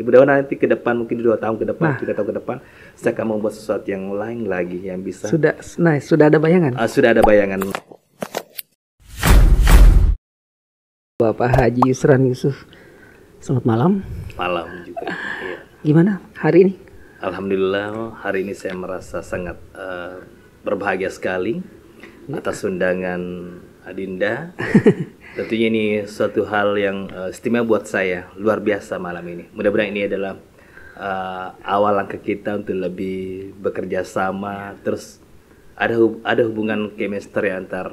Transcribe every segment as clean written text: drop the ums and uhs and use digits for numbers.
Mudah-mudahan nanti ke depan, mungkin 2 tahun ke depan, Nah. 3 tahun ke depan, saya akan membuat sesuatu yang lain lagi yang bisa. Sudah ada bayangan? Sudah ada bayangan. Bapak Haji Yusran Yusuf, selamat malam. Malam juga. Iya. Gimana hari ini? Alhamdulillah, hari ini saya merasa sangat berbahagia sekali atas undangan Adinda. Tentunya ini suatu hal yang istimewa buat saya, luar biasa malam ini. Mudah-mudahan ini adalah awal langkah kita untuk lebih bekerja sama, terus ada hubungan chemistry antar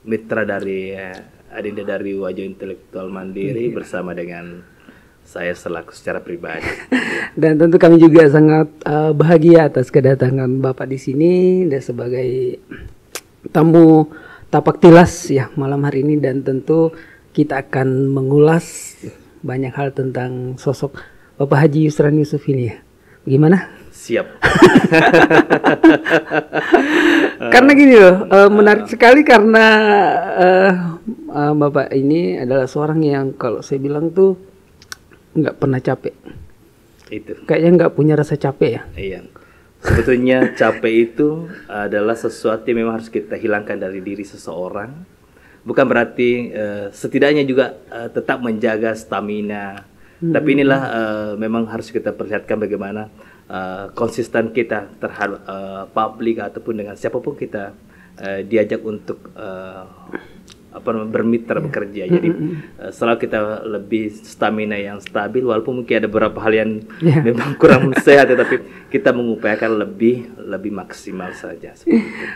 mitra dari Adinda dari Wajah Intelektual Mandiri bersama dengan saya selaku secara pribadi. Dan tentu kami juga sangat bahagia atas kedatangan Bapak di sini dan sebagai tamu tapak tilas ya malam hari ini, dan tentu kita akan mengulas banyak hal tentang sosok Bapak Haji Yusran Yusuf ini ya. Bagaimana? Siap. Karena gini loh, menarik sekali karena Bapak ini adalah seorang yang kalau saya bilang tuh nggak pernah capek. Itu. Kayaknya nggak punya rasa capek ya. Iya. Sebetulnya capek itu adalah sesuatu yang memang harus kita hilangkan dari diri seseorang. Bukan berarti setidaknya juga tetap menjaga stamina. Tapi inilah memang harus kita perlihatkan bagaimana konsisten kita terhadap publik ataupun dengan siapapun kita diajak untuk bermitra bekerja. Jadi selalu kita lebih stamina yang stabil, walaupun mungkin ada beberapa hal yang memang kurang sehat, tetapi kita mengupayakan lebih maksimal saja.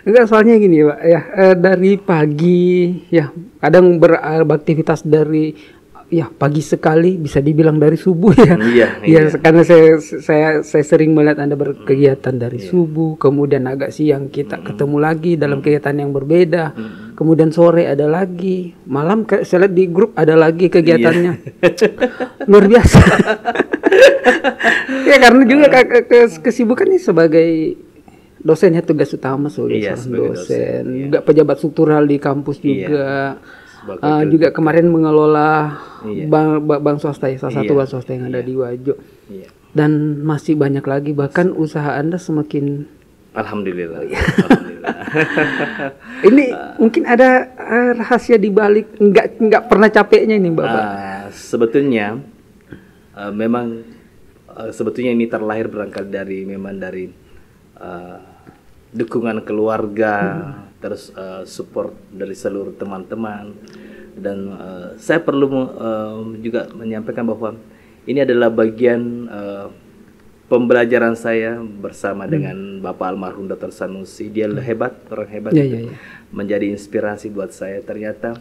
Enggak, soalnya gini Pak ya, dari pagi ya kadang beraktivitas dari ya pagi sekali, bisa dibilang dari subuh ya. Iya. Karena saya sering melihat Anda berkegiatan dari subuh, kemudian agak siang kita ketemu lagi dalam kegiatan yang berbeda. Kemudian sore ada lagi, malam saya lihat di grup ada lagi kegiatannya. Luar biasa. Ya karena juga kesibukannya sebagai dosen ya, tugas utama sebagai dosen. Juga pejabat struktural di kampus juga. Juga kemarin mengelola bank swasta ya, salah satu bank swasta yang ada di Wajo. Dan masih banyak lagi, bahkan usaha Anda semakin Alhamdulillah. Ini mungkin ada rahasia di balik nggak pernah capeknya ini Bapak. Sebetulnya memang sebetulnya ini terlahir berangkat dari dukungan keluarga, terus support dari seluruh teman-teman, dan saya perlu juga menyampaikan bahwa ini adalah bagian pembelajaran saya bersama dengan Bapak almarhum Dr. Sanusi. Dia hebat, orang hebat, menjadi inspirasi buat saya. Ternyata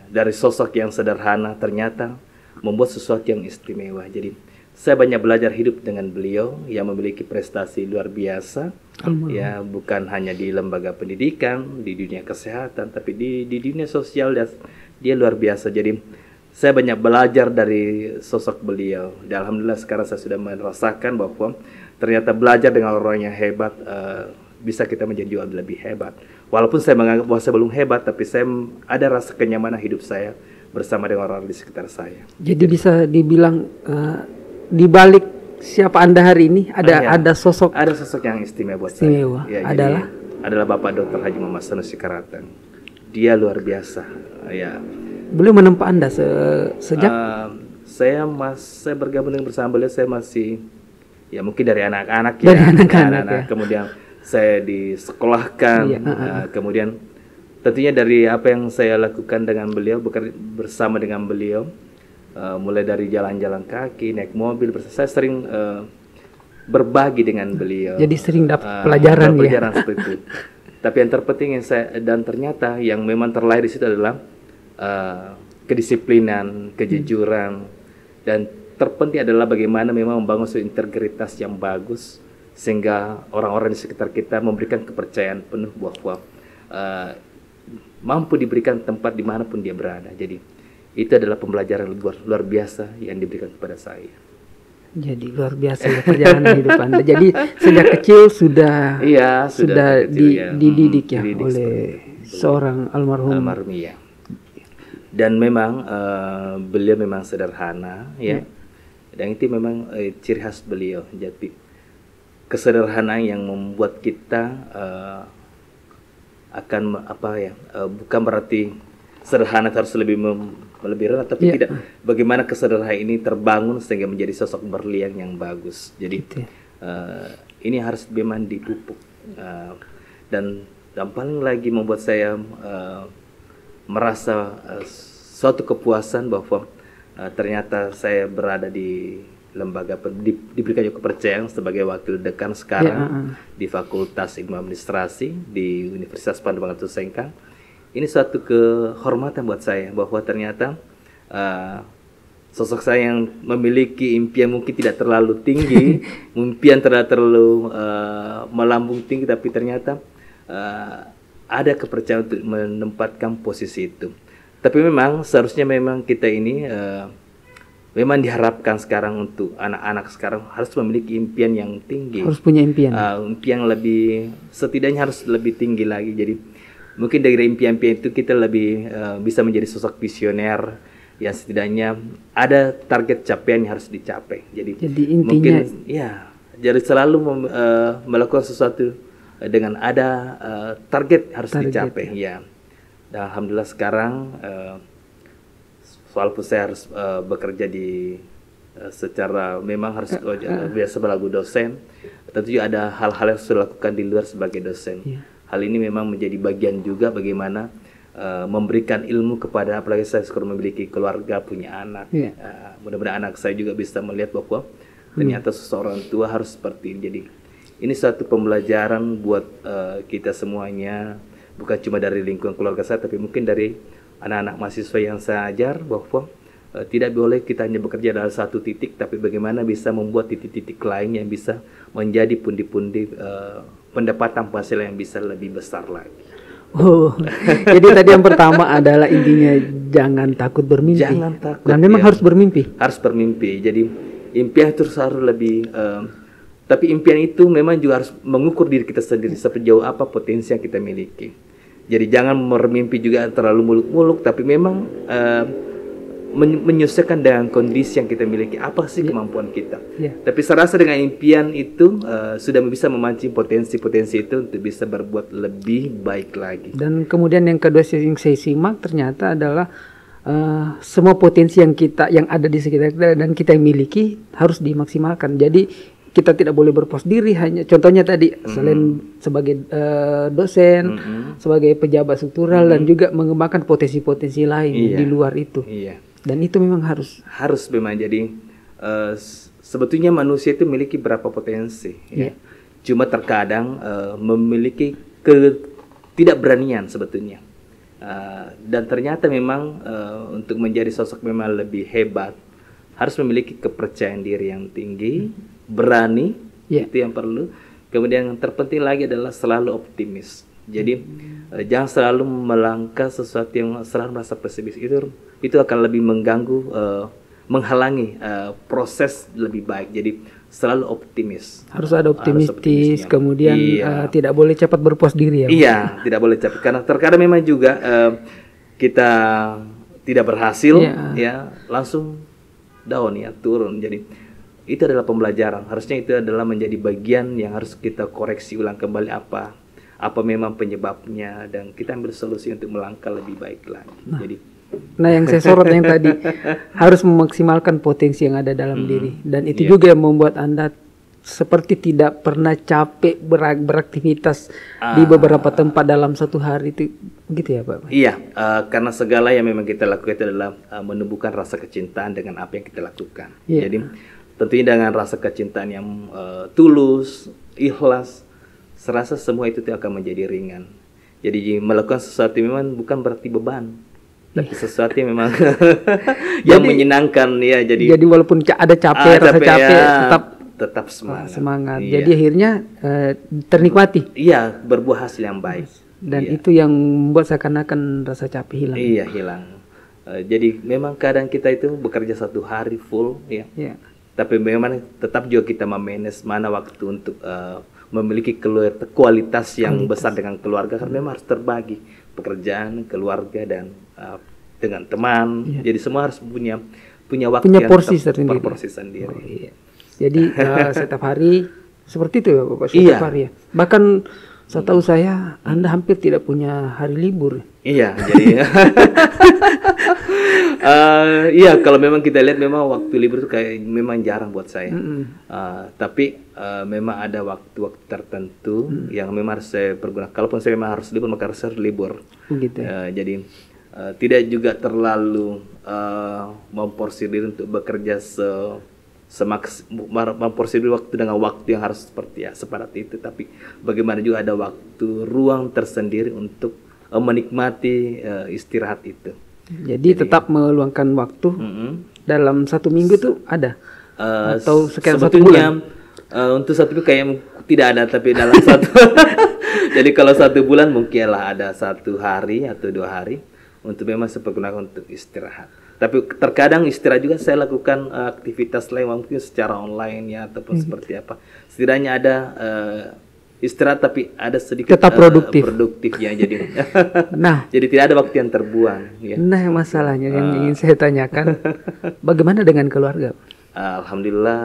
dari sosok yang sederhana ternyata membuat sesuatu yang istimewa. Jadi saya banyak belajar hidup dengan beliau yang memiliki prestasi luar biasa. Ya, bukan hanya di lembaga pendidikan, di dunia kesehatan, tapi di dunia sosial dia luar biasa. Jadi saya banyak belajar dari sosok beliau. Dan alhamdulillah sekarang saya sudah merasakan bahwa ternyata belajar dengan orang yang hebat bisa kita menjadi jauh lebih hebat. Walaupun saya menganggap bahwa saya belum hebat, tapi saya ada rasa kenyamanan hidup saya bersama dengan orang di sekitar saya. Jadi bisa dibilang di balik siapa Anda hari ini ada sosok yang istimewa buat saya. Ya, adalah Bapak Dr. Haji Muhammad Sanusi Karateng. Dia luar biasa. Ya. Beliau menempa Anda sejak saya bergabung dengan bersama beliau, saya masih ya mungkin dari anak-anak ya. Kemudian saya disekolahkan, kemudian tentunya dari apa yang saya lakukan dengan beliau, bersama dengan beliau. Mulai dari jalan-jalan kaki, naik mobil, saya sering berbagi dengan beliau. Jadi sering dapat pelajaran seperti itu. Tapi yang terpenting dan ternyata yang memang terlahir di situ adalah kedisiplinan, kejujuran, dan terpenting adalah bagaimana memang membangun suatu integritas yang bagus sehingga orang-orang di sekitar kita memberikan kepercayaan penuh bahwa mampu diberikan tempat dimanapun dia berada. Jadi itu adalah pembelajaran luar biasa yang diberikan kepada saya. Jadi luar biasa ya perjalanan hidup Anda. Jadi sejak kecil sudah dididik ya oleh seorang almarhum. Ya. Dan memang beliau memang sederhana, ya. Dan itu memang ciri khas beliau. Jadi kesederhanaan yang membuat kita akan bukan berarti sederhana harus lebih rendah, tapi tidak. Bagaimana kesederhanaan ini terbangun sehingga menjadi sosok berlian yang bagus. Jadi ini harus memang dipupuk. Dan paling lagi membuat saya merasa suatu kepuasan bahwa ternyata saya berada di lembaga diberikan juga kepercayaan sebagai wakil dekan sekarang di Fakultas Ilmu Administrasi di Universitas Pandu Sengkang. Ini suatu kehormatan buat saya bahwa ternyata sosok saya yang memiliki impian mungkin tidak terlalu tinggi, impian terlalu melambung tinggi, tapi ternyata ada kepercayaan untuk menempatkan posisi itu. Tapi memang seharusnya memang kita ini memang diharapkan sekarang untuk anak-anak sekarang harus memiliki impian yang tinggi. Harus punya impian. Impian lebih, setidaknya harus lebih tinggi lagi. Jadi mungkin dari impian-impian itu kita lebih bisa menjadi sosok visioner yang setidaknya ada target capaian yang harus dicapai. Jadi intinya mungkin jadi selalu melakukan sesuatu dengan ada target harus dicapai. Ya. Dan alhamdulillah sekarang walaupun saya harus bekerja di secara memang harus biasa sebagai dosen, tentu juga ada hal-hal yang harus dilakukan di luar sebagai dosen. Hal ini memang menjadi bagian juga bagaimana memberikan ilmu kepada, apalagi saya sekarang memiliki keluarga, punya anak. Mudah-mudahan anak saya juga bisa melihat bahwa ternyata seseorang tua harus seperti ini. Jadi ini suatu pembelajaran buat kita semuanya, bukan cuma dari lingkungan keluarga saya, tapi mungkin dari anak-anak mahasiswa yang saya ajar bahwa tidak boleh kita hanya bekerja dalam satu titik, tapi bagaimana bisa membuat titik-titik lain yang bisa menjadi pundi-pundi pendapatan penghasilan yang bisa lebih besar lagi. Jadi tadi yang pertama adalah intinya jangan takut bermimpi. Jangan takut. Dan memang harus bermimpi. Harus bermimpi. Jadi impian itu harus lebih. Tapi impian itu memang juga harus mengukur diri kita sendiri sejauh apa potensi yang kita miliki. Jadi jangan bermimpi juga terlalu muluk-muluk, tapi memang menyesuaikan dengan kondisi yang kita miliki. Apa sih kemampuan kita? Tapi saya rasa dengan impian itu sudah bisa memancing potensi-potensi itu untuk bisa berbuat lebih baik lagi. Dan kemudian yang kedua yang saya simak ternyata adalah semua potensi yang ada di sekitar kita dan kita yang miliki harus dimaksimalkan. Jadi kita tidak boleh berpuas diri hanya contohnya tadi selain sebagai dosen, sebagai pejabat struktural dan juga mengembangkan potensi-potensi lain di luar itu. Dan itu memang harus memang. Jadi sebetulnya manusia itu memiliki berapa potensi. Cuma terkadang memiliki ketidakberanian sebetulnya. Dan ternyata memang untuk menjadi sosok memang lebih hebat harus memiliki kepercayaan diri yang tinggi, berani, itu yang perlu. Kemudian yang terpenting lagi adalah selalu optimis. Jadi jangan selalu melangkah sesuatu yang selalu merasa pesimis. Itu akan lebih mengganggu, menghalangi proses lebih baik. Jadi selalu optimis. Harus ada optimistis. Kemudian tidak boleh cepat berpuas diri ya. Iya, tidak boleh cepat. Karena terkadang memang juga kita tidak berhasil, langsung down turun. Jadi itu adalah pembelajaran. Harusnya itu adalah menjadi bagian yang harus kita koreksi ulang kembali apa memang penyebabnya, dan kita ambil solusi untuk melangkah lebih baik lagi. Nah yang saya sorot yang tadi harus memaksimalkan potensi yang ada dalam diri, dan itu juga yang membuat Anda seperti tidak pernah capek beraktivitas di beberapa tempat dalam satu hari itu, begitu ya Pak? Iya, karena segala yang memang kita lakukan itu adalah menumbuhkan rasa kecintaan dengan apa yang kita lakukan. Jadi tentunya dengan rasa kecintaan yang tulus, ikhlas, serasa semua itu akan menjadi ringan. Jadi melakukan sesuatu memang bukan berarti beban, tapi sesuatu yang memang yang menyenangkan ya. Jadi walaupun ada rasa capek, tetap semangat. Jadi akhirnya ternikmati. Iya, berbuah hasil yang baik. Dan itu yang membuat seakan-akan rasa capek hilang. Iya, hilang. Jadi memang kadang kita itu bekerja satu hari full, tapi memang tetap juga kita memanage mana waktu untuk memiliki kualitas yang besar dengan keluarga, karena memang harus terbagi pekerjaan, keluarga, dan dengan teman. Jadi semua harus punya waktu punya yang porsi sendiri. porsi sendiri. Oh, iya. Jadi setiap hari seperti itu ya Bapak, setiap hari ya. Bahkan setahu saya Anda hampir tidak punya hari libur. Iya, jadi iya kalau memang kita lihat memang waktu libur itu kayak memang jarang buat saya. Tapi memang ada waktu-waktu tertentu yang memang harus saya pergunakan. Kalaupun saya memang harus libur, maka harus libur. Gitu. Jadi tidak juga terlalu memporsi diri untuk bekerja memporsi diri waktu dengan waktu yang harus seperti itu. Tapi bagaimana juga ada waktu ruang tersendiri untuk menikmati istirahat itu. Jadi tetap meluangkan waktu dalam 1 minggu tuh ada atau sekian 1 bulan? Untuk 1 minggu kayak tidak ada, tapi dalam satu jadi kalau 1 bulan mungkinlah ada 1 hari atau 2 hari untuk memang saya gunakan untuk istirahat. Tapi terkadang istirahat juga saya lakukan aktivitas lain mungkin secara online ya ataupun seperti apa. Setidaknya ada istirahat tapi ada sedikit tetap produktif ya, jadi jadi tidak ada waktu yang terbuang ya. Nah masalahnya yang ingin saya tanyakan, bagaimana dengan keluarga? Alhamdulillah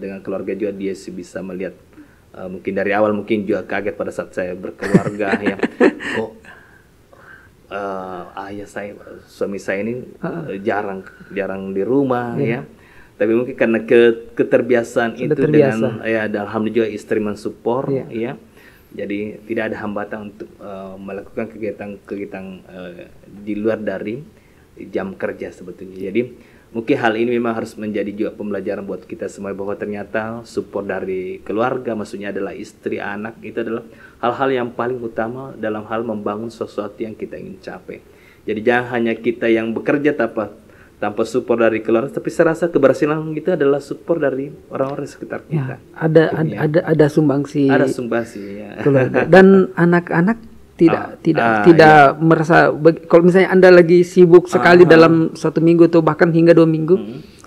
dengan keluarga juga dia bisa melihat, mungkin dari awal mungkin juga kaget pada saat saya berkeluarga ya. Kok ayah saya, suami saya ini jarang di rumah ya. Tapi mungkin karena keterbiasaan itu dengan dan alhamdulillah juga istri mensupport ya. Jadi tidak ada hambatan untuk melakukan kegiatan di luar dari jam kerja sebetulnya. Jadi mungkin hal ini memang harus menjadi juga pembelajaran buat kita semua bahwa ternyata support dari keluarga, maksudnya adalah istri, anak, itu adalah hal-hal yang paling utama dalam hal membangun sesuatu yang kita ingin capai. Jadi jangan hanya kita yang bekerja tanpa support dari keluarga, tapi saya rasa keberhasilan kita adalah support dari orang-orang di sekitar kita. Ada sumbangsi. Ada sumbangsi ya. Keluarga. Dan anak-anak tidak merasa kalau misalnya Anda lagi sibuk sekali dalam 1 minggu atau bahkan hingga 2 minggu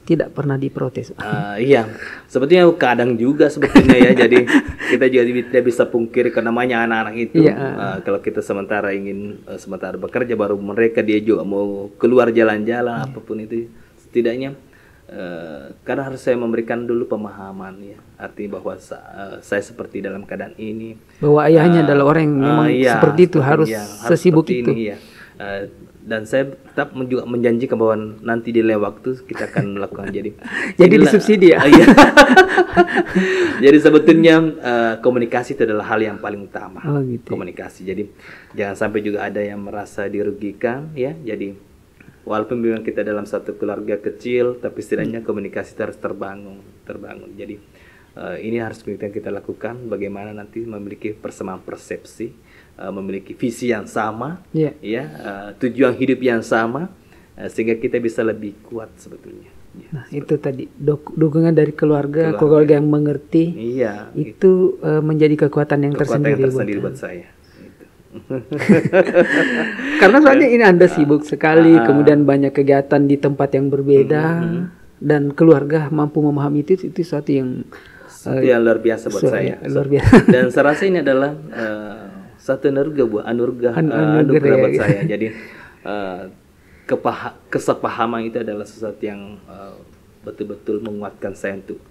tidak pernah diprotes. Iya, sebetulnya kadang juga sebetulnya ya. Jadi kita juga tidak bisa pungkiri karena namanya anak-anak itu. Kalau kita sementara sementara bekerja, baru mereka dia juga mau keluar jalan-jalan apapun itu, setidaknya karena harus saya memberikan dulu pemahaman ya, artinya bahwa saya seperti dalam keadaan ini, bahwa ayahnya adalah orang yang memang seperti itu, harus sesibuk itu. Ini, ya. Dan saya tetap juga menjanjikan bahwa nanti di lain waktu kita akan melakukan jadi disubsidi ya. Jadi sebetulnya komunikasi itu adalah hal yang paling utama. Gitu. Komunikasi. Jadi jangan sampai juga ada yang merasa dirugikan ya. Jadi walaupun memang kita dalam satu keluarga kecil, tapi setidaknya komunikasi harus terbangun. Jadi ini harus kita lakukan. Bagaimana nanti memiliki persamaan persepsi, memiliki visi yang sama, tujuan hidup yang sama, sehingga kita bisa lebih kuat sebetulnya. Nah itu tadi dukungan dari keluarga yang mengerti, itu menjadi kekuatan yang tersendiri buat saya. Karena soalnya ini Anda sibuk sekali, kemudian banyak kegiatan di tempat yang berbeda, dan keluarga mampu memahami itu sesuatu yang luar biasa buat saya. Luar biasa. Dan saya rasa ini adalah satu anugerah buat saya. Jadi kesepahaman itu adalah sesuatu yang betul-betul menguatkan saya untuk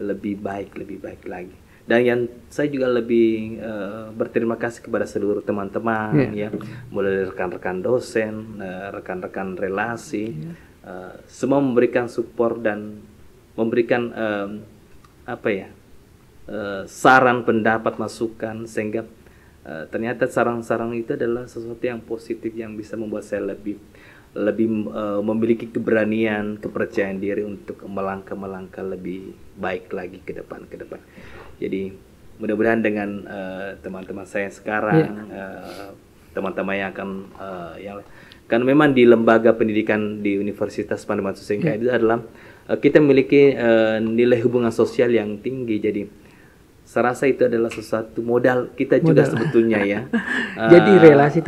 lebih baik lagi. Dan yang saya juga lebih berterima kasih kepada seluruh teman-teman ya, mulai dari rekan-rekan dosen, rekan-rekan relasi, semua memberikan support dan memberikan saran, pendapat, masukan, sehingga ternyata sarang-sarang itu adalah sesuatu yang positif yang bisa membuat saya lebih memiliki keberanian, kepercayaan diri untuk melangkah lebih baik lagi ke depan. Jadi mudah-mudahan dengan teman-teman saya sekarang, teman-teman yang akan karena memang di lembaga pendidikan di Universitas Pandeman Susengka itu adalah kita memiliki nilai hubungan sosial yang tinggi. Jadi saya rasa itu adalah sesuatu modal kita juga sebetulnya ya. Jadi relasi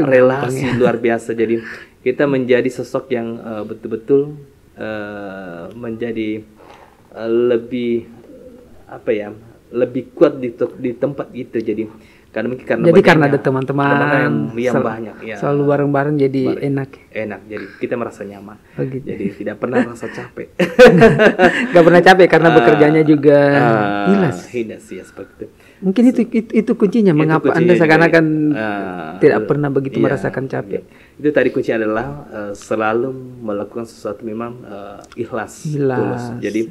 luar biasa. Jadi kita menjadi sosok yang betul-betul menjadi lebih lebih kuat di tempat itu. Jadi Karena mungkin karena jadi karena ada teman-teman yang banyak ya. Selalu bareng-bareng jadi enak. Jadi kita merasa nyaman. Gitu. Jadi tidak pernah merasa capek. Gak pernah capek karena bekerjanya juga hilas ya seperti itu. Mungkin itu kuncinya mengapa Anda seakan-akan tidak pernah begitu merasakan capek. Itu tadi kunci adalah selalu melakukan sesuatu memang ikhlas. Tulus. Jadi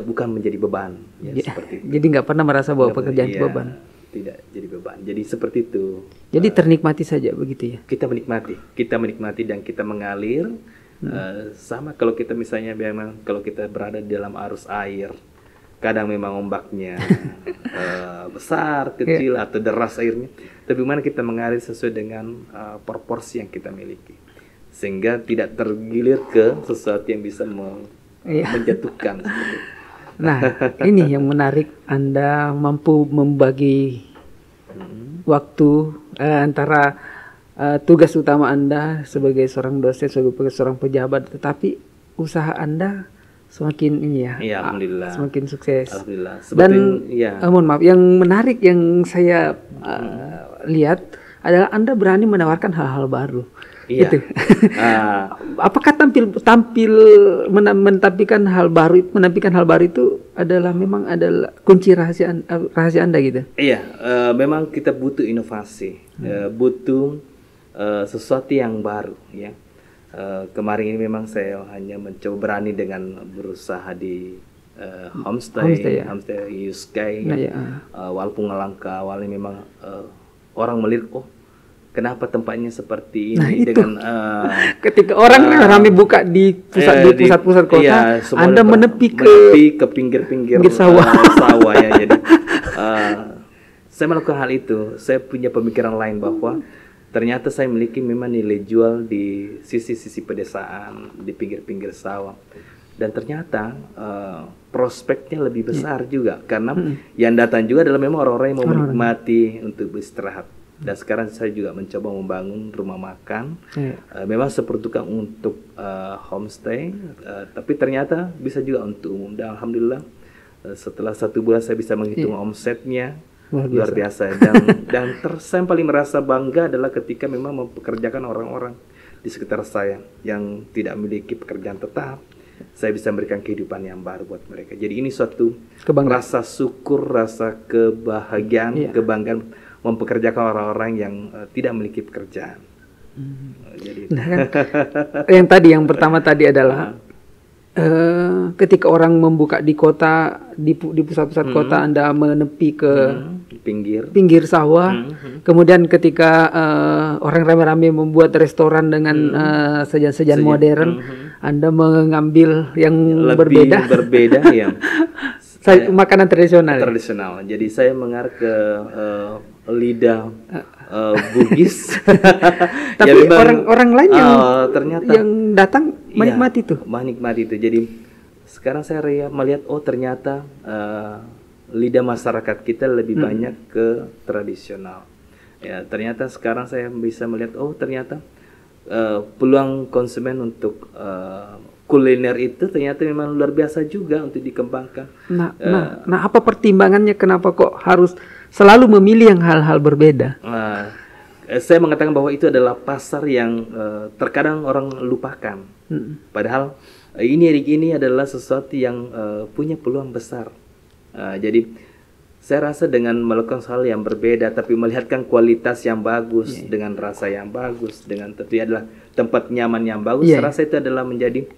bukan menjadi beban seperti itu. Jadi nggak pernah merasa bahwa pekerjaan itu beban. Tidak jadi beban. Jadi seperti itu. Jadi ternikmati saja begitu ya. Kita menikmati dan kita mengalir. Sama kalau kita misalnya memang kalau kita berada di dalam arus air, kadang memang ombaknya besar, kecil atau deras airnya. Tapi mana kita mengalir sesuai dengan proporsi yang kita miliki, sehingga tidak tergilir ke sesuatu yang bisa menjatuhkan. Nah, ini yang menarik, Anda mampu membagi waktu antara tugas utama Anda sebagai seorang dosen, sebagai seorang pejabat, tetapi usaha Anda semakin ini ya, alhamdulillah, semakin sukses. Alhamdulillah. Dan mohon maaf, yang menarik yang saya lihat adalah Anda berani menawarkan hal-hal baru. Itu. Apakah menampilkan hal baru itu adalah memang adalah kunci rahasia Anda gitu? Iya, memang kita butuh inovasi, butuh sesuatu yang baru ya. Kemarin ini memang saya hanya mencoba berani dengan berusaha di homestay Yuskay. Walaupun langkah awalnya memang orang melihat, kenapa tempatnya seperti ini dengan ketika orang ramai buka di pusat-pusat kota, Anda menepi ke pinggir-pinggir sawah ya. Jadi saya melakukan hal itu. Saya punya pemikiran lain bahwa ternyata saya memiliki memang nilai jual di sisi-sisi pedesaan, di pinggir-pinggir sawah. Dan ternyata prospeknya lebih besar juga, karena yang datang juga adalah memang orang-orang yang mau menikmati untuk beristirahat. Dan sekarang saya juga mencoba membangun rumah makan, memang sepertukan untuk homestay, tapi ternyata bisa juga untuk umum. Dan alhamdulillah setelah 1 bulan saya bisa menghitung omsetnya. Luar biasa. Dan saya paling merasa bangga adalah ketika memang mempekerjakan orang-orang di sekitar saya yang tidak memiliki pekerjaan tetap. Saya bisa memberikan kehidupan yang baru buat mereka. Jadi ini suatu rasa syukur, rasa kebahagiaan, kebanggaan mempekerjakan orang-orang yang tidak memiliki pekerjaan. Jadi yang pertama tadi adalah ketika orang membuka di kota, di pusat-pusat kota, Anda menepi ke pinggir sawah. Kemudian ketika orang ramai-ramai membuat restoran dengan sajian-sajian modern, Anda mengambil yang berbeda ya. Makanan tradisional. Jadi saya mengarah ke lidah Bugis. Tapi orang lain yang ternyata yang datang menikmati itu. Jadi sekarang saya melihat ternyata lidah masyarakat kita lebih banyak ke tradisional. Ya, ternyata sekarang saya bisa melihat ternyata peluang konsumen untuk kuliner itu ternyata memang luar biasa juga untuk dikembangkan. Nah, apa pertimbangannya kenapa kok harus selalu memilih yang hal-hal berbeda? Saya mengatakan bahwa itu adalah pasar yang terkadang orang lupakan. Padahal ini adalah sesuatu yang punya peluang besar. Jadi saya rasa dengan melakukan hal yang berbeda tapi melihatkan kualitas yang bagus dengan rasa yang bagus, dengan tentunya adalah tempat nyaman yang bagus, saya rasa itu adalah menjadi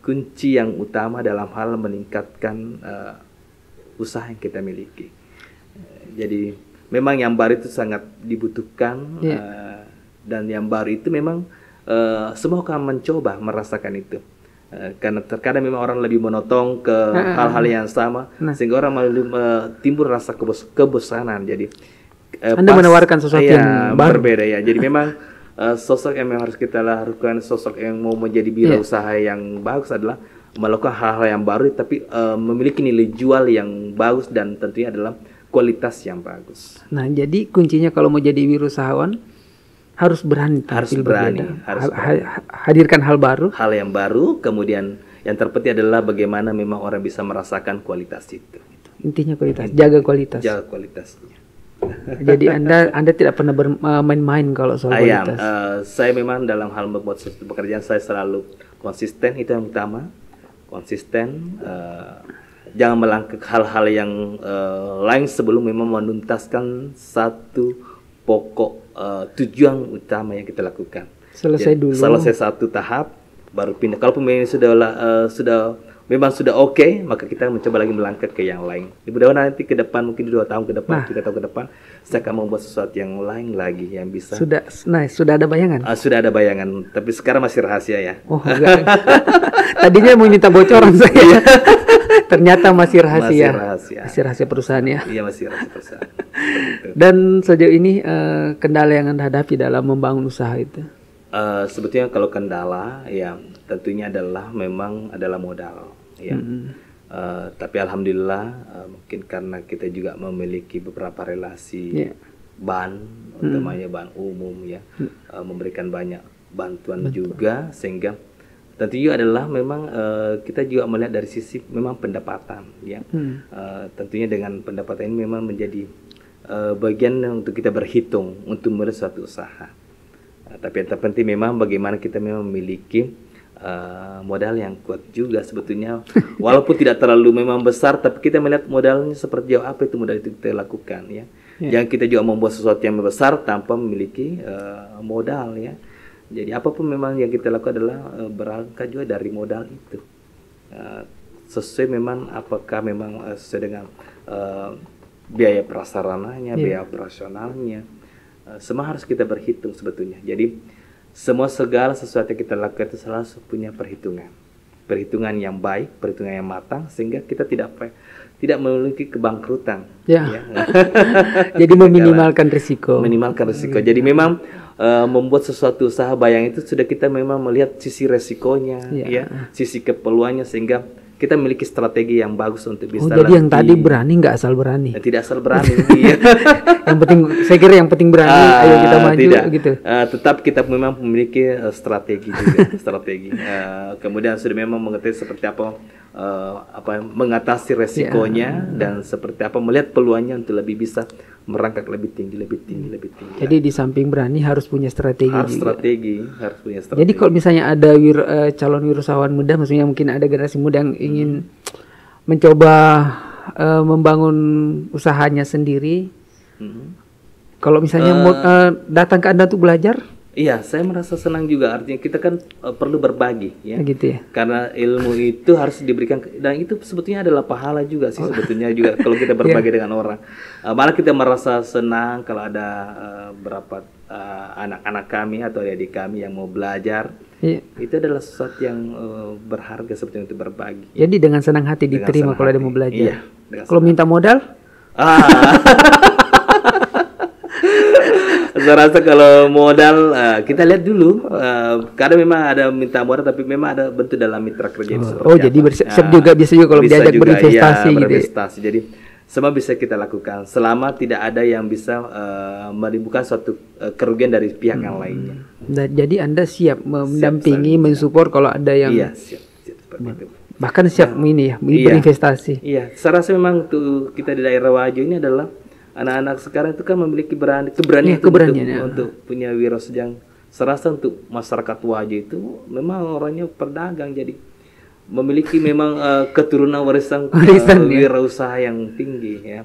kunci yang utama dalam hal meningkatkan usaha yang kita miliki. Jadi memang yang baru itu sangat dibutuhkan, dan yang baru itu memang semua akan mencoba merasakan itu. Karena terkadang memang orang lebih menotong ke hal-hal yang sama, sehingga orang timbul rasa kebosanan. Jadi Anda menawarkan sesuatu yang baru, berbeda ya. Jadi memang sosok yang harus kita lakukan, sosok yang mau menjadi wirausaha yang bagus adalah melakukan hal-hal yang baru, tapi memiliki nilai jual yang bagus dan tentunya adalah kualitas yang bagus. Nah, jadi kuncinya kalau mau jadi wirausahawan harus berani, hadirkan hal baru, hal yang baru. Kemudian yang terpenting adalah bagaimana memang orang bisa merasakan kualitas itu. Intinya kualitas, jaga kualitas. Jaga kualitasnya. Jadi Anda tidak pernah main-main kalau soal kualitas. Saya memang dalam hal membuat suatu pekerjaan saya selalu konsisten, itu yang utama. Konsisten, jangan melangkah hal-hal yang lain sebelum memang menuntaskan satu pokok tujuan utama yang kita lakukan. Selesai satu tahap baru pindah. Kalau pemain sudah oke, maka kita mencoba lagi melangkah ke yang lain. Mudah-mudahan nanti ke depan, mungkin 2 tahun ke depan, 3 tahun ke depan, saya akan membuat sesuatu yang lain lagi yang bisa. Sudah ada bayangan? Sudah ada bayangan, tapi sekarang masih rahasia ya. Oh, tadinya mau minta bocoran saya. Ternyata masih rahasia. Masih rahasia perusahaan ya. Iya, masih rahasia perusahaan. Dan sejauh ini kendala yang Anda hadapi dalam membangun usaha itu? Sebetulnya kalau kendala ya tentunya memang adalah modal ya. Tapi alhamdulillah mungkin karena kita juga memiliki beberapa relasi ban, utamanya ban umum ya, memberikan banyak bantuan juga, sehingga tentunya memang kita juga melihat dari sisi memang pendapatan ya. Tentunya dengan pendapatan ini memang menjadi bagian untuk kita berhitung untuk memulai suatu usaha. Tapi yang terpenting memang bagaimana kita memang memiliki modal yang kuat juga sebetulnya, walaupun tidak terlalu memang besar, tapi kita melihat modalnya seperti apa itu modal itu kita lakukan ya. Jangan kita juga membuat sesuatu yang besar tanpa memiliki modal ya. Jadi apapun memang yang kita lakukan adalah berangkat juga dari modal itu, sesuai memang apakah memang sesuai dengan biaya prasarananya, biaya operasionalnya. Semua harus kita berhitung sebetulnya. Jadi segala sesuatu yang kita lakukan itu selalu punya perhitungan yang baik, perhitungan yang matang, sehingga kita tidak memiliki kebangkrutan. Ya. Jadi meminimalkan risiko. Jadi memang membuat sesuatu usaha bayang itu sudah kita memang melihat sisi resikonya, sisi keperluannya, sehingga kita memiliki strategi yang bagus untuk bisa. Jadi yang tadi berani nggak asal berani. Tidak asal berani. Yang penting, saya kira yang penting berani. Ayo kita maju gitu. Tetap kita memang memiliki strategi juga. Kemudian sudah memang mengetahui seperti apa mengatasi resikonya dan seperti apa melihat peluangnya untuk lebih bisa merangkak lebih tinggi. Jadi di samping berani harus punya strategi. Harus punya strategi. Jadi kalau misalnya ada calon wirausahawan muda, maksudnya mungkin ada generasi muda yang ingin mencoba membangun usahanya sendiri. Kalau misalnya datang ke Anda untuk belajar? Iya, saya merasa senang juga. Artinya kita kan perlu berbagi ya. Gitu ya. Karena ilmu itu harus diberikan, dan itu sebetulnya adalah pahala juga sih sebetulnya juga kalau kita berbagi dengan orang. Malah kita merasa senang kalau ada beberapa anak-anak kami atau adik kami yang mau belajar. Itu adalah sesuatu yang berharga sebetulnya untuk berbagi. Jadi dengan senang hati diterima kalau ada mau belajar. Kalau minta modal? Saya rasa kalau modal kita lihat dulu, kadang memang ada minta modal, tapi memang ada bentuk dalam mitra kerja itu. Jadi siap juga, bisa juga kalau diajak berinvestasi gitu. Jadi semua bisa kita lakukan selama tidak ada yang bisa menimbulkan suatu kerugian dari pihak yang lainnya. Jadi Anda siap mendampingi, mensupport kalau ada yang. Iya, siap seperti itu. Bahkan siap berinvestasi. Iya, saya rasa memang tuh kita di daerah Wajo ini adalah anak-anak sekarang itu kan memiliki keberanian untuk punya wirausaha yang serasa untuk masyarakat Wajo itu memang orangnya pedagang, jadi memiliki memang keturunan warisan wirausaha yang tinggi ya.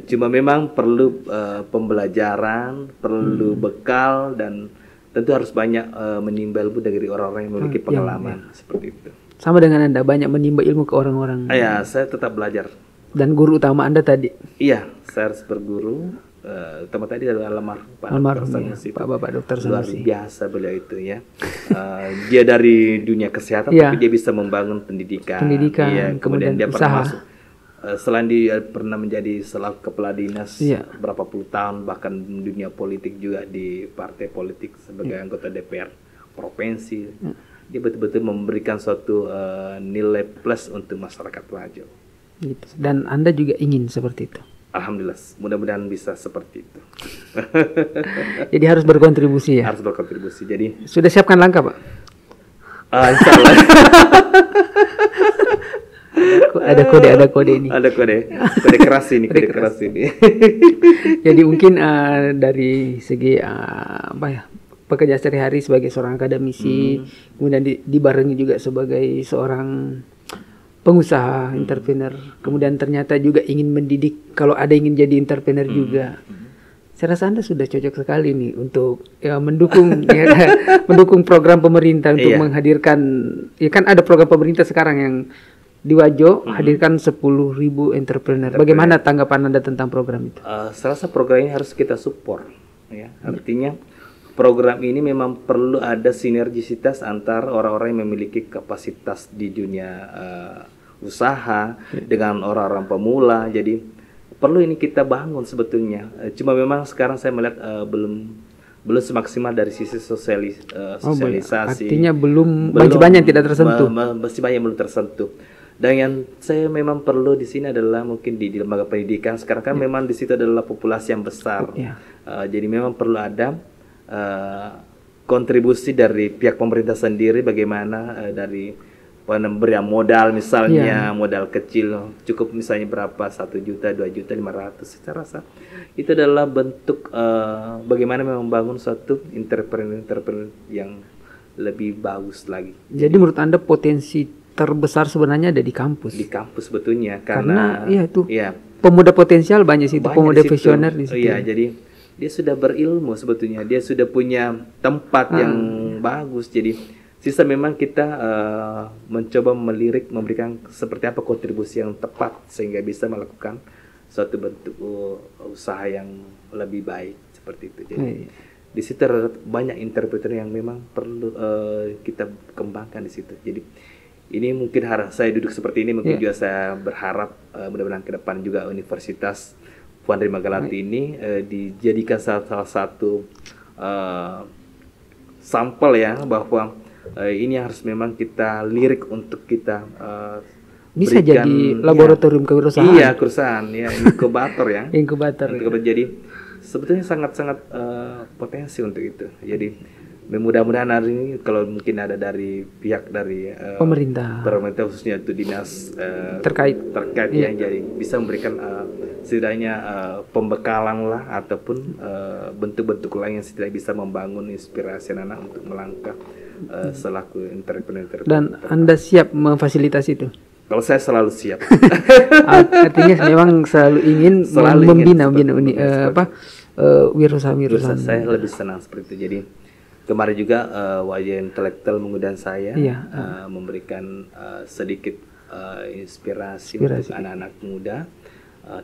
Cuma memang perlu pembelajaran, perlu bekal, dan tentu harus banyak menimba ilmu dari orang-orang yang memiliki pengalaman seperti itu. Sama dengan Anda, banyak menimba ilmu ke orang-orang. Iya, saya tetap belajar. Dan guru utama Anda tadi? Iya, saya harus berguru. Utama tadi adalah almarhum Pak Bapak Dr. Sanusi. Luar biasa beliau itu ya. Dia dari dunia kesehatan, tapi dia bisa membangun pendidikan. Ya, kemudian dia pernah masuk. Selain dia pernah menjadi selaku kepala dinas berapa puluh tahun, bahkan dunia politik juga di partai politik sebagai anggota DPR provinsi. Dia betul-betul memberikan suatu nilai plus untuk masyarakat Wajo. Gitu. Dan Anda juga ingin seperti itu? Alhamdulillah, mudah-mudahan bisa seperti itu. Jadi harus berkontribusi ya? Harus berkontribusi. Jadi sudah siapkan langkah, Pak? Insya Allah. ada kode ini. Ada kode keras ini, kode keras ini. Jadi mungkin dari segi apa ya, pekerja sehari-hari sebagai seorang akademisi, kemudian dibarengi juga sebagai seorang pengusaha, entrepreneur, kemudian ternyata juga ingin mendidik, kalau ada ingin jadi entrepreneur juga. Saya rasa Anda sudah cocok sekali nih untuk ya mendukung mendukung program pemerintah untuk menghadirkan, ya kan ada program pemerintah sekarang yang di Wajo hadirkan 10.000 entrepreneur. Bagaimana tanggapan Anda tentang program itu? Saya rasa program ini harus kita support, ya. Artinya program ini memang perlu ada sinergisitas antar orang-orang yang memiliki kapasitas di dunia usaha dengan orang-orang pemula. Jadi perlu ini kita bangun sebetulnya. Cuma memang sekarang saya melihat belum semaksimal dari sisi sosialisasi. Artinya masih banyak yang tidak tersentuh. Masih banyak yang belum tersentuh. Dan yang saya memang perlu di sini adalah mungkin di lembaga pendidikan sekarang kan memang di situ adalah populasi yang besar. Jadi memang perlu ada kontribusi dari pihak pemerintah sendiri, bagaimana dari pemberian modal misalnya, modal kecil cukup misalnya berapa, 1 juta, 2 juta, 500. Saya rasa itu adalah bentuk bagaimana membangun suatu entrepreneur yang lebih bagus lagi. Jadi menurut Anda potensi terbesar sebenarnya ada di kampus? Di kampus sebetulnya, karena itu pemuda potensial banyak sih, pemuda visioner di situ. Iya, jadi dia sudah berilmu sebetulnya, dia sudah punya tempat yang bagus. Jadi sisa memang kita mencoba melirik, memberikan seperti apa kontribusi yang tepat sehingga bisa melakukan suatu bentuk usaha yang lebih baik seperti itu. Jadi di situ ada banyak interpreter yang memang perlu kita kembangkan di situ. Jadi ini mungkin saya duduk seperti ini, mungkin juga saya berharap mudah-mudahan ke depan juga Universitas Puan Rima Galanti ini dijadikan salah satu sampel ya, bahwa ini harus memang kita lirik untuk kita bisa berikan, jadi laboratorium kewirausahaan. Iya, kewirausahaan ya, inkubator ya. Inkubator. Jadi sebetulnya sangat-sangat potensi untuk itu. Jadi mudah-mudahan hari ini kalau mungkin ada dari pihak dari pemerintah khususnya itu dinas terkait ya, jadi bisa memberikan setidaknya pembekalan lah ataupun bentuk-bentuk lain yang setidaknya bisa membangun inspirasi anak untuk melangkah selaku entrepreneur. Dan Anda siap memfasilitasi itu? Kalau saya selalu siap. Artinya memang selalu ingin membina wirausaha-wirausaha. Saya lebih senang seperti itu. Jadi kemarin juga Wajah Intelektual mengundang saya memberikan sedikit inspirasi untuk anak-anak muda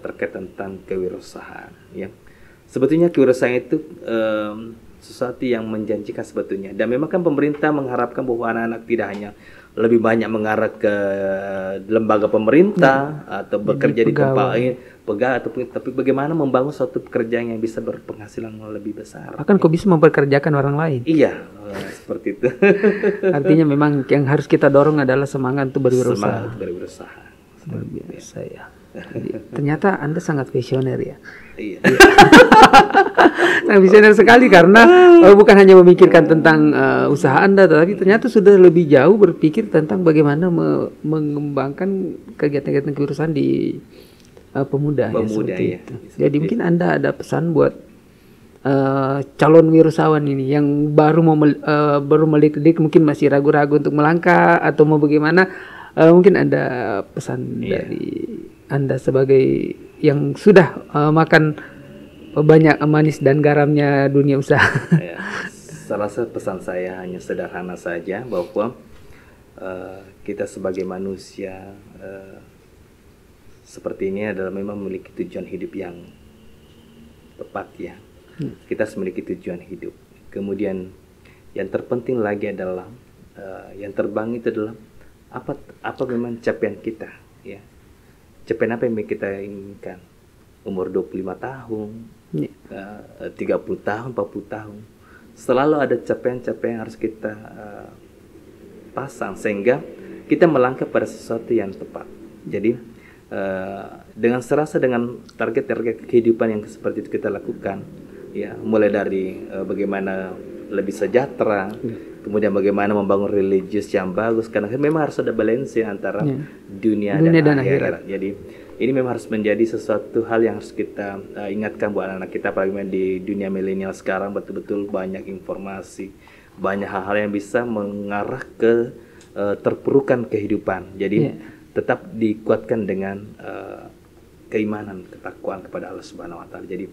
terkait tentang kewirausahaan. Ya, sebetulnya kewirausahaan itu sesuatu yang menjanjikan sebetulnya. Dan memang kan pemerintah mengharapkan bahwa anak-anak tidak hanya lebih banyak mengarah ke lembaga pemerintah atau bekerja di tempat pegawai, tapi bagaimana membangun suatu pekerjaan yang bisa berpenghasilan lebih besar. Bahkan kok bisa memperkerjakan orang lain. Iya, seperti itu. Artinya memang yang harus kita dorong adalah semangat untuk berwirausaha. Semangat berwirausaha. Luar biasa ya. Jadi, ternyata Anda sangat visioner ya. Iya. Sangat visioner sekali karena bukan hanya memikirkan tentang usaha Anda, tetapi ternyata sudah lebih jauh berpikir tentang bagaimana mengembangkan kegiatan-kegiatan kewirausahaan di pemuda ya, seperti itu. Jadi mungkin Anda ada pesan buat calon wirausawan ini yang baru melirik, mungkin masih ragu-ragu untuk melangkah atau mau bagaimana, mungkin ada pesan dari Anda sebagai yang sudah makan banyak manis dan garamnya dunia usaha. Ya, salah satu pesan saya hanya sederhana saja, bahwa kita sebagai manusia seperti ini adalah memang memiliki tujuan hidup yang tepat ya. Kita memiliki tujuan hidup. Kemudian yang terpenting lagi adalah yang terbang itu adalah apa memang capaian kita ya. Capaian apa yang kita inginkan? Umur 25 tahun, 30 tahun, 40 tahun. Selalu ada capaian-capaian yang harus kita pasang sehingga kita melangkah pada sesuatu yang tepat. Jadi dengan serasa dengan target-target kehidupan yang seperti itu kita lakukan ya, mulai dari bagaimana lebih sejahtera, kemudian bagaimana membangun religius yang bagus, karena memang harus ada balance antara dunia dan akhirat. Jadi ini memang harus menjadi sesuatu hal yang harus kita ingatkan buat anak-anak kita, apalagi di dunia milenial sekarang betul-betul banyak informasi, banyak hal-hal yang bisa mengarah ke terpurukan kehidupan. Jadi tetap dikuatkan dengan keimanan, ketakwaan kepada Allah Subhanahu wa taala. Jadi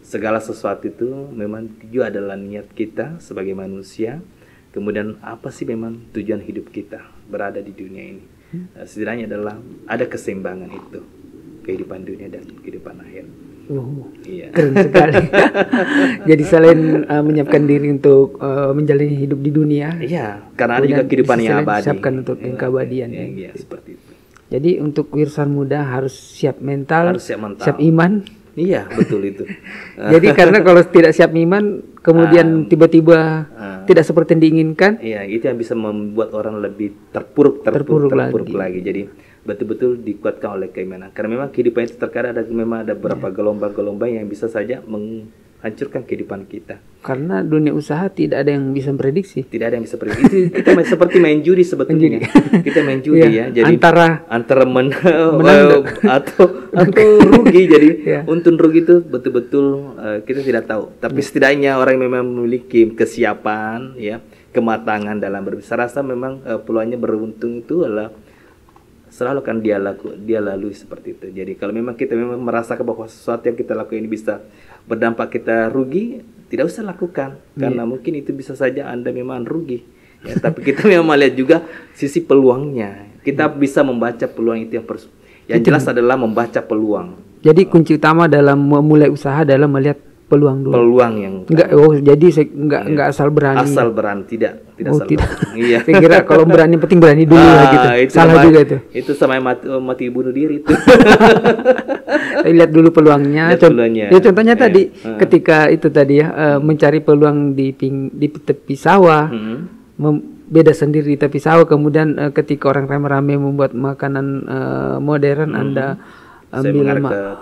segala sesuatu itu memang juga adalah niat kita sebagai manusia. Kemudian apa sih memang tujuan hidup kita berada di dunia ini? Setidaknya adalah ada keseimbangan itu, kehidupan dunia dan kehidupan akhir. Keren sekali. Jadi selain menyiapkan diri untuk menjalani hidup di dunia, karena ada juga kehidupan yang abadi. Siapkan untuk yang keabadian. Seperti itu. Jadi untuk wirasawan muda harus siap mental, siap iman. Iya, betul itu. Jadi karena kalau tidak siap iman, kemudian tiba-tiba tidak seperti yang diinginkan. Iya, itu yang bisa membuat orang lebih terpuruk lagi. Jadi betul-betul dikuatkan oleh keimanan. Karena memang kehidupan itu terkadang ada beberapa gelombang-gelombang yang bisa saja menghancurkan kehidupan kita. Karena dunia usaha tidak ada yang bisa prediksi. Tidak ada yang bisa prediksi. Itu kita seperti main judi sebetulnya. Kita main judi Jadi antara menang atau rugi. Jadi untung rugi itu betul-betul kita tidak tahu. Tapi setidaknya orang yang memang memiliki kesiapan, kematangan dalam berbisnis, rasa memang peluangnya beruntung itu adalah selalu akan dia lalui seperti itu. Jadi kalau memang kita memang merasakan bahwa sesuatu yang kita lakukan ini bisa berdampak kita rugi, tidak usah lakukan, karena mungkin itu bisa saja Anda memang rugi. Tapi kita memang melihat juga sisi peluangnya. Kita bisa membaca peluang itu yang jelas adalah membaca peluang. Jadi kunci utama dalam memulai usaha adalah melihat peluang dulu. Peluang yang enggak asal berani. Asal berani tidak asal berani. Iya. Saya kira kalau berani penting berani dulu gitu. Salah juga itu. Itu sama mati bunuh diri itu. Lihat dulu peluangnya. Contohnya tadi ketika itu tadi mencari peluang di tepi sawah. Beda sendiri di tepi sawah, kemudian ketika orang rame-rame membuat makanan modern, Anda ambil lidah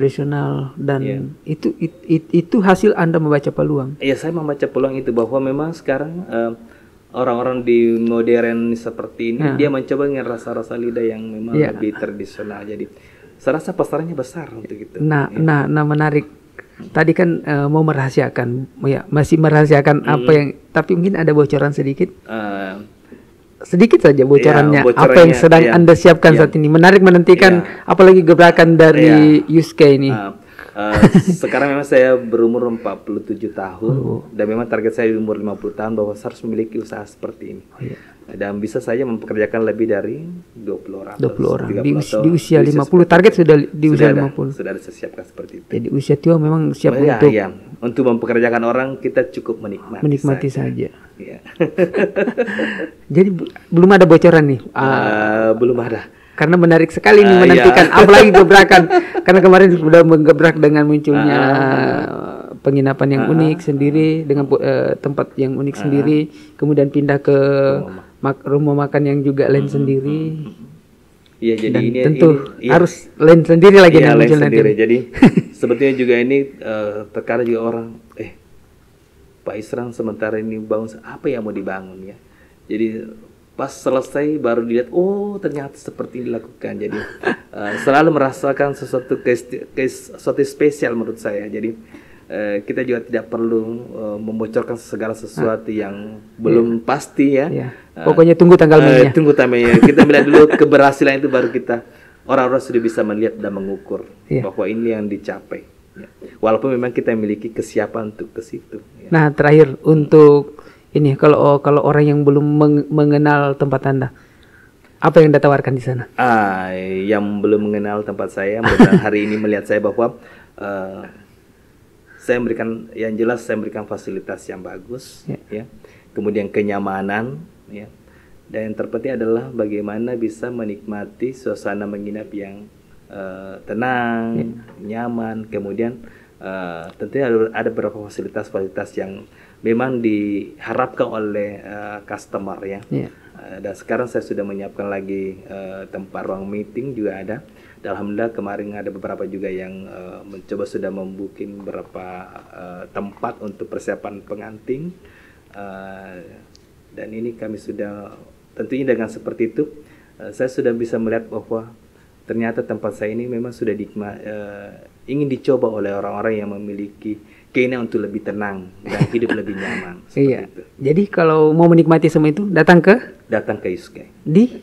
tradisional dan itu hasil Anda membaca peluang. Iya, saya membaca peluang itu bahwa memang sekarang orang-orang di modern seperti ini dia mencoba dengan rasa-rasa lidah yang memang lebih tradisional. Jadi saya rasa pasarnya besar untuk itu. Nah menarik. Tadi kan mau merahasiakan, masih merahasiakan apa yang, tapi mungkin ada bocoran sedikit. Sedikit saja bocorannya apa yang sedang Anda siapkan saat ini. Menarik menantikan apalagi gebrakan dari Yusuke ini. Sekarang memang saya berumur 47 tahun dan memang target saya di umur 50 tahun bahwa saya harus memiliki usaha seperti ini. Dan bisa saja mempekerjakan lebih dari 20 orang. 20 orang di usia 50, target sudah di usia 50. Sudah disiapkan seperti itu. Jadi usia tua memang siap untuk mempekerjakan orang, kita cukup menikmati saja. Jadi belum ada bocoran nih. Belum ada. Karena menarik sekali nih menantikan apalagi gebrakan. Karena kemarin sudah menggebrak dengan munculnya penginapan yang unik sendiri dengan tempat yang unik sendiri, kemudian pindah ke rumah makan yang juga lain sendiri. Iya, jadi dan ini tentu harus lain sendiri lagi yang muncul nanti. Jadi sebetulnya juga ini terkadang juga orang Pak Isran sementara ini bangun, apa yang mau dibangun ya. Jadi pas selesai baru dilihat, oh ternyata seperti ini dilakukan. Jadi selalu merasakan sesuatu spesial menurut saya. Jadi kita juga tidak perlu membocorkan segala sesuatu yang belum pasti ya. Pokoknya tunggu tanggal mainnya. Tunggu tanggalnya. Kita melihat dulu keberhasilan itu, baru kita orang-orang sudah bisa melihat dan mengukur bahwa ini yang dicapai. Walaupun memang kita memiliki kesiapan untuk ke situ. Nah, terakhir untuk ini, kalau orang yang belum mengenal tempat Anda, apa yang Anda tawarkan di sana? Yang belum mengenal tempat saya, hari ini melihat saya bahwa saya memberikan, yang jelas saya memberikan fasilitas yang bagus, kemudian kenyamanan, dan yang terpenting adalah bagaimana bisa menikmati suasana menginap yang tenang, nyaman. Kemudian tentunya ada beberapa fasilitas yang memang diharapkan oleh customer ya. Dan sekarang saya sudah menyiapkan lagi tempat ruang meeting juga ada. Dan alhamdulillah kemarin ada beberapa juga yang mencoba sudah membuking beberapa tempat untuk persiapan pengantin. Dan ini kami sudah, tentunya dengan seperti itu, saya sudah bisa melihat bahwa ternyata tempat saya ini memang sudah ingin dicoba oleh orang-orang yang memiliki keinginan untuk lebih tenang dan hidup lebih nyaman. Iya. Itu. Jadi kalau mau menikmati semua itu datang ke Yuskay. Di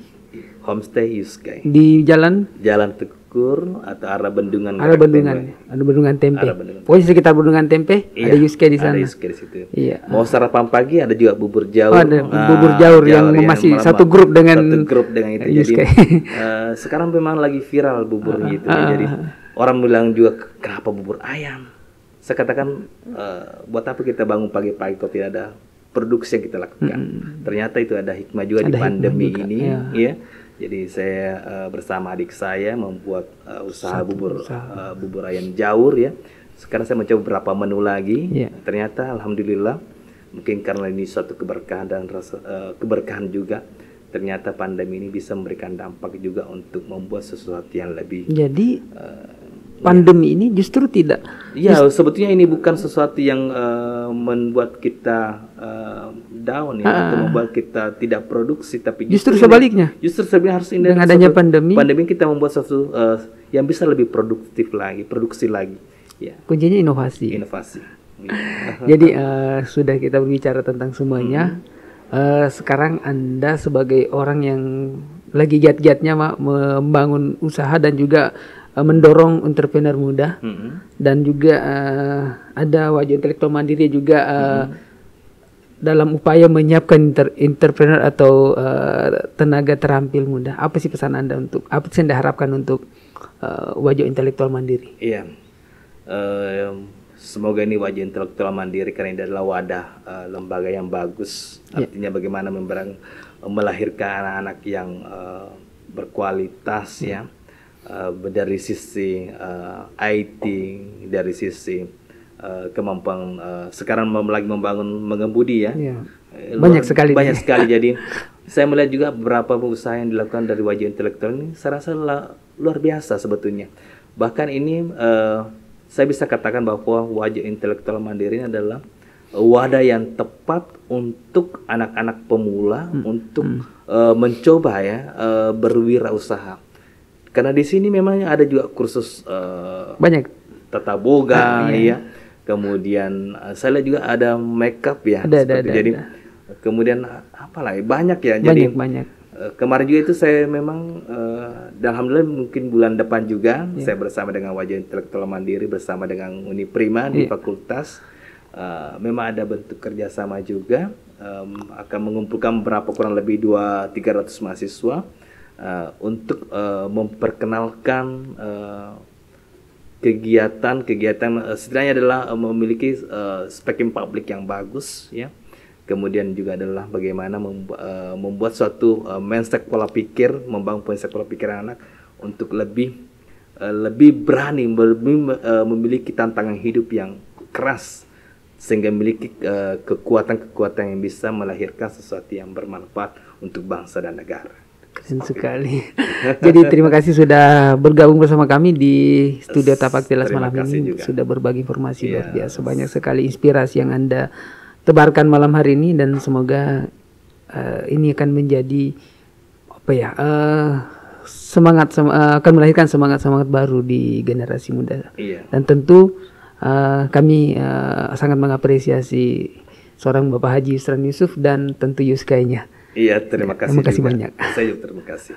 Homestay Yuskay. Di Jalan Tekur atau arah Bendungan. Ada Bendungan Tempe. Pokoknya sekitar Bendungan Tempe ada Yuskay di sana. Ada Yuskay di situ. Iya. Mau sarapan pagi ada juga bubur jaur. Ada bubur jaur yang masih satu grup dengan itu. Jadi sekarang memang lagi viral bubur gitu. Jadi orang bilang juga kenapa bubur ayam? Saya katakan buat apa kita bangun pagi-pagi kalau tidak ada produksi yang kita lakukan. Ternyata itu ada hikmah juga di pandemi ini, ya. Jadi saya bersama adik saya membuat usaha bubur ayam jaur, ya. Sekarang saya mencoba beberapa menu lagi. Ternyata alhamdulillah, mungkin karena ini suatu keberkahan dan rasa keberkahan juga. Ternyata pandemi ini bisa memberikan dampak juga untuk membuat sesuatu yang lebih. Jadi pandemi ini justru tidak. Ya, sebetulnya ini bukan sesuatu yang membuat kita down ya, atau membuat kita tidak produksi, tapi justru sebaliknya. Justru sebenarnya harus ini dengan adanya pandemi kita membuat sesuatu yang bisa lebih produktif lagi, produksi lagi. Ya. Kuncinya inovasi. Jadi sudah kita berbicara tentang semuanya. Sekarang Anda sebagai orang yang lagi giat-giatnya membangun usaha dan juga mendorong entrepreneur muda, dan juga ada Wajah Intelektual Mandiri juga dalam upaya menyiapkan entrepreneur atau tenaga terampil muda. Apa sih pesan Anda apa sih Anda harapkan untuk Wajah Intelektual Mandiri? Iya, semoga ini Wajah Intelektual Mandiri karena ini adalah wadah lembaga yang bagus. Artinya bagaimana melahirkan anak-anak yang berkualitas, ya. Dari sisi IT, dari sisi kemampuan sekarang lagi membangun mengemudi, ya. Banyak sekali. Jadi saya melihat juga beberapa usaha yang dilakukan dari Wajah Intelektual ini, saya rasa luar biasa sebetulnya. Bahkan ini saya bisa katakan bahwa Wajah Intelektual Mandiri ini adalah wadah yang tepat untuk anak-anak pemula untuk mencoba, ya, berwirausaha. Karena di sini memang ada juga kursus banyak tata boga, ya. Kemudian saya lihat juga ada makeup, ya. Jadi kemudian apalah banyak, ya. Jadi banyak. Kemarin juga itu saya memang alhamdulillah mungkin bulan depan juga saya bersama dengan Wajah Intelektual Mandiri bersama dengan Uniprima di fakultas memang ada bentuk kerjasama juga, akan mengumpulkan kurang lebih 200-300 mahasiswa untuk memperkenalkan kegiatan setidaknya adalah memiliki speaking public yang bagus, ya. Kemudian juga adalah bagaimana membuat suatu mindset pola pikir, membangun mindset pola pikir anak untuk lebih berani, memiliki tantangan hidup yang keras sehingga memiliki kekuatan yang bisa melahirkan sesuatu yang bermanfaat untuk bangsa dan negara. Keren sekali. Jadi terima kasih sudah bergabung bersama kami di studio Tapak Tilas malam ini juga. Sudah berbagi informasi luar biasa, banyak sekali inspirasi yang Anda tebarkan malam hari ini, dan semoga ini akan menjadi akan melahirkan semangat baru di generasi muda. Dan tentu kami sangat mengapresiasi seorang Bapak Haji Yusran Yusuf dan tentu Yuskay-nya. Iya, terima kasih banyak. Saya juga terima kasih.